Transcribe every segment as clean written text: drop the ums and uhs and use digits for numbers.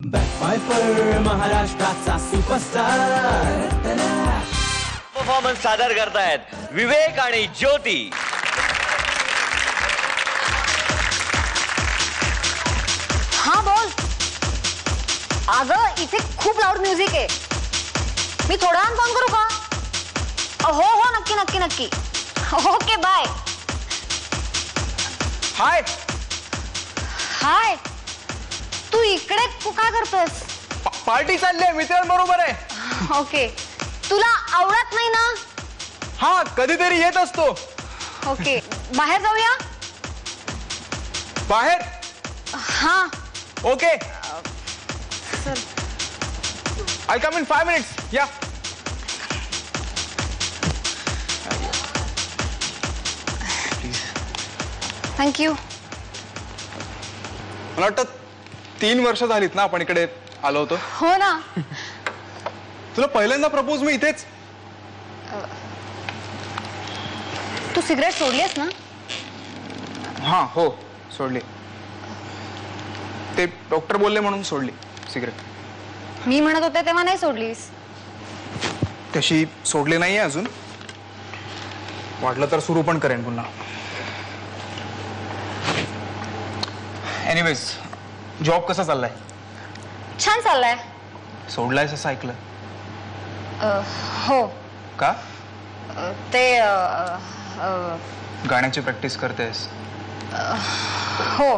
बॅकफायफर महाराष्ट्राचा superstar performance सादर करतायत विवेक आणि ज्योती. हा बोल. अगं इथे खूप लाऊड म्युझिक आहे. मी थोड्या वेळानं फोन करू का? हो हो नक्की नक्की नक्की. Okay bye. हाय हाय. तू इकडे काय करतोस? पार्टी चालली आहे मित्रांबरोबर आहे. ओके. तुला आवडत नाही ना? हा कधीतरी येत असतो. ओके बाहेर जाऊया. बाहेर? हा ओके. चल. I come in 5 minutes. या. थँक्यू. मला वाटतं 3 वर्ष झालीत ना आपण इकडे आलो होतो. हो ना. तुला पहिल्यांदा प्रपोज मी इथेच. तू सिगरेट सोडलीस ना? हा हो सोडली. ते डॉक्टर बोलले म्हणून सोडली सिगरेट. मी म्हणत होते तेव्हा नाही सोडलीस. तशी सोडली नाहीये अजून. वाटलं तर सुरू पण करेन पुन्हा. एनिवेज जॉब कसा चाललाय? छान चाललाय. सोडलायस असं ऐकलं. हो. का? ते गाण्याची प्रॅक्टिस करतेस? हो.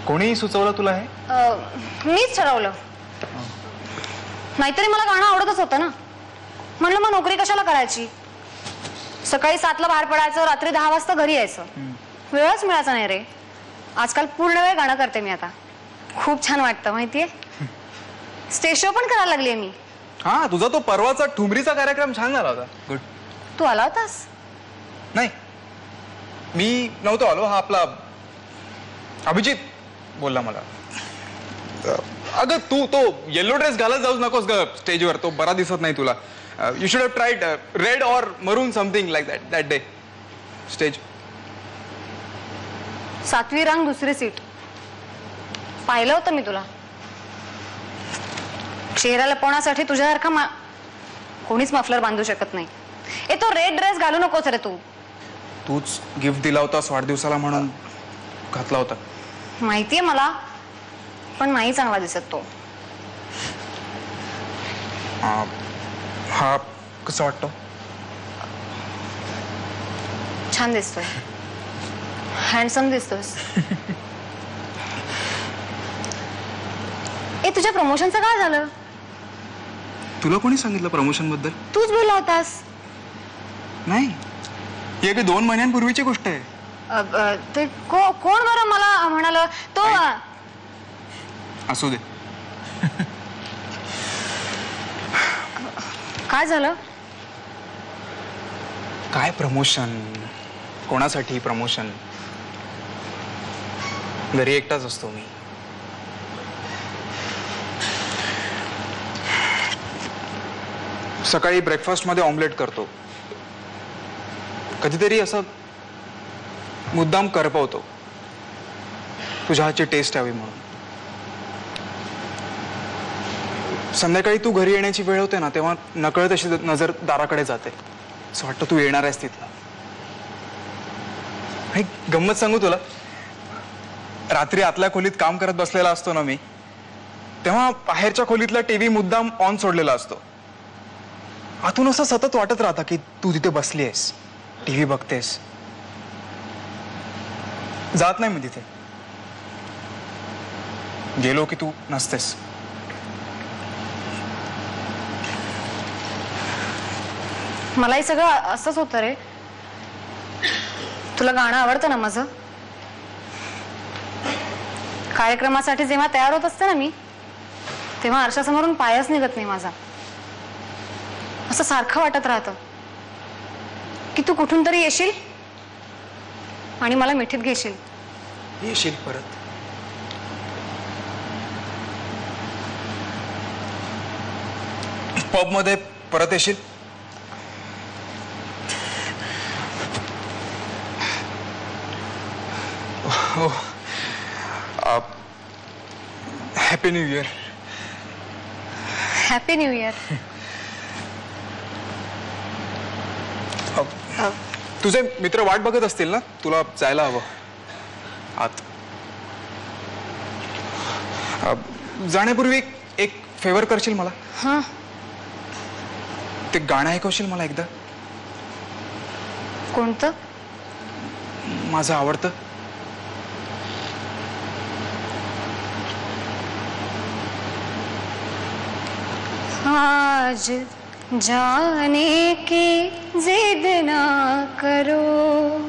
कोणी सुचवलं तुला हे? मीच ठरवलं. नाहीतरी मला गाणं आवडतच होतं ना. म्हणलं मग नोकरी कशाला करायची. सकाळी 7ला बाहेर पडायचं, रात्री 10 वाजता घरी यायचं. वेळच मिळायचा नाही रे. आजकाल पूर्ण वेळ गाणं करते मी आता. खूप छान वाटतं माहितीये. स्टेज शो पण करायला लागलीये मी. हा तुझा तो परवाचा ठुमरीचा कार्यक्रम छान झाला होता. गुड. तू आला होतास? नाही मी नव्हतो आलो. हा आपला अभिजित बोलला मला. अगं तू तो येलो ड्रेस घालत जाऊच नकोस ग स्टेजवर. तो बरा दिसत नाही तुला. You should have tried red or maroon something like that day stage. 7वी रांग 2री सीट. पाहिलं होतं मी तुला. चेहरा लपवण्यासाठी तुझ्यासारखा कोणीच मफलर बांधू शकत नाही. तो रेड ड्रेस घालू नकोस रे तू. तूच गिफ्ट दिला होतास वाढदिवसाला म्हणून घातला होता. माहितीये मला, पण नाही चांगला दिसत तो. हा कसं वाटतो? छान दिसतोय. हँडसम दिसतोस. तुझ्या प्रमोशनचं काय झालं? तुला कोणी सांगितलं प्रमोशन बद्दल? तूच बोलला होतास. नाही ही 2 महिन्यांपूर्वीची गोष्ट आहे. ते कोण बरं मला म्हणाल तो? असू दे. काय झालं? काय प्रमोशन? कोणासाठी प्रमोशन? घरी एकटाच असतो मी. सकाळी ब्रेकफास्ट मध्ये ऑमलेट करतो. कधीतरी असं मुद्दाम करपवतो तुझ्या हातची टेस्ट यावी म्हणून. संध्याकाळी तू घरी येण्याची वेळ होते ना तेव्हा नकळत अशी नजर दाराकडे जाते. असं वाटतं तू येणार आहेस तिथला. एक गंमत सांगू तुला. रात्री आतल्या खोलीत काम करत बसलेला असतो ना मी, तेव्हा बाहेरच्या खोलीतला टीव्ही मुद्दाम ऑन सोडलेला असतो. आतून असं सतत वाटत राहतं की तू तिथे बसली आहेस, टीव्ही बघतेस. जात नाही मी तिथे. गेलो की तू नसतेस. मलाही सगळं असंच होतं रे. तुला गाणं आवडतं ना माझं? कार्यक्रमासाठी जेव्हा तयार होत असते ना मी, तेव्हा आरशासमोरून पायच निघत नाही माझा. असं सारखं वाटत राहतं की तू कुठून तरी येशील आणि मला मिठीत घेशील. येशील परत. पब मध्ये परत येशील. Happy new year. Happy new year. तुझे मित्र वाट बघत असतील ना, तुला जायला हवं आत. जाण्यापूर्वी एक फेवर करशील मला? हां. ते गाणं ऐकवशील मला एकदा? कोणतं? माझं आवडतं. आज जाने की जिद ना करो,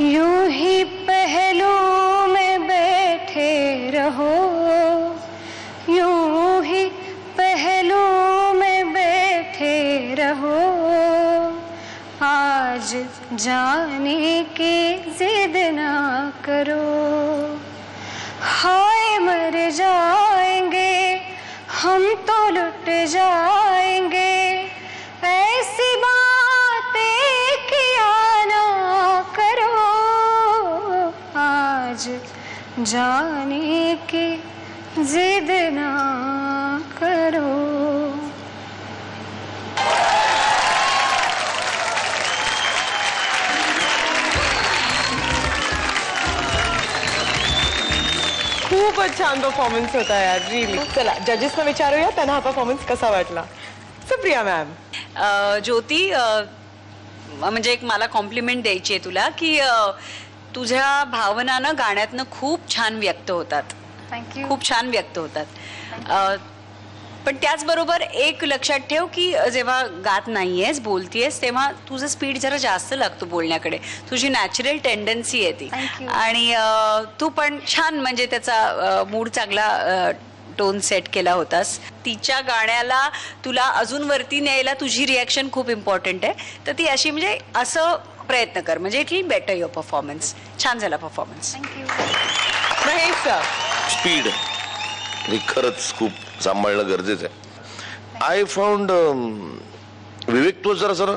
यूं ही पहलू में बैठे रहो, यूं ही पहलू में बैठे रहो. आज जाने की जिद ना करो, हाय मर जाएंगे हम तो लुट जाएंगे, ऐसी बातें किया ना करो. आज जाने की जिद ना करो. खूपच छान परफॉर्मन्स होता यार, रिअली. चला जजेसना विचारूया त्यांना हा परफॉर्मन्स कसा वाटला. सुप्रिया मॅम. ज्योती, म्हणजे एक मला कॉम्प्लिमेंट द्यायची आहे तुला की तुझ्या भावना ना गाण्यातनं खूप छान व्यक्त होतात. थँक्यू. खूप छान व्यक्त होतात. पण त्याचबरोबर एक लक्षात ठेव की जेव्हा गात नाहीयेस, बोलतीयेस, तेव्हा तुझं स्पीड जरा जास्त लागतो बोलण्याकडे. तुझी नॅचरल टेंडन्सी आहे ती. Thank you. आणि तू पण छान म्हणजे त्याचा मूड चांगला टोन सेट केला होतास. तिच्या गाण्याला तुला अजून वरती न्यायला तुझी रिॲक्शन खूप इम्पॉर्टंट आहे. तर ती अशी म्हणजे असं प्रयत्न कर, म्हणजे it will better your performance. छान झाला performance. Thank you. Mahesh sir. Speed हे खरंच खूप सांभाळणं गरजेचं आहे. आय फाउंड विवेक तो जरा सर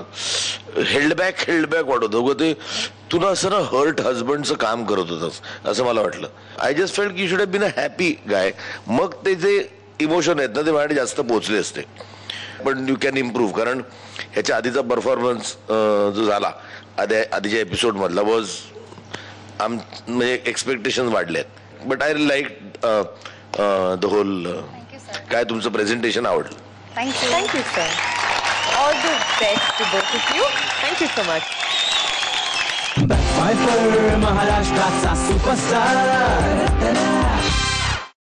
हेल्ड बॅक वाटत होतं. ते तू ना असं ना हर्ट हजबंडचं काम करत होतास असं मला वाटलं. आय जस्ट फेल्ट की should have been a happy guy. मग ते जे इमोशन आहेत ना ते माझ्याकडे जास्त पोचले असते. पण यू कॅन इम्प्रूव्ह, कारण ह्याच्या आधीचा परफॉर्मन्स जो झाला आधीच्या एपिसोडमधला वॉज म्हणजे एक्सपेक्टेशन वाढले आहेत. But I like the whole काय तुमचं प्रेझेंटेशन आवडलं. Thank you. Thank you sir. All the best to both of you. Thank you so much. Fifer महाराष्ट्राचा सुपरस्टार.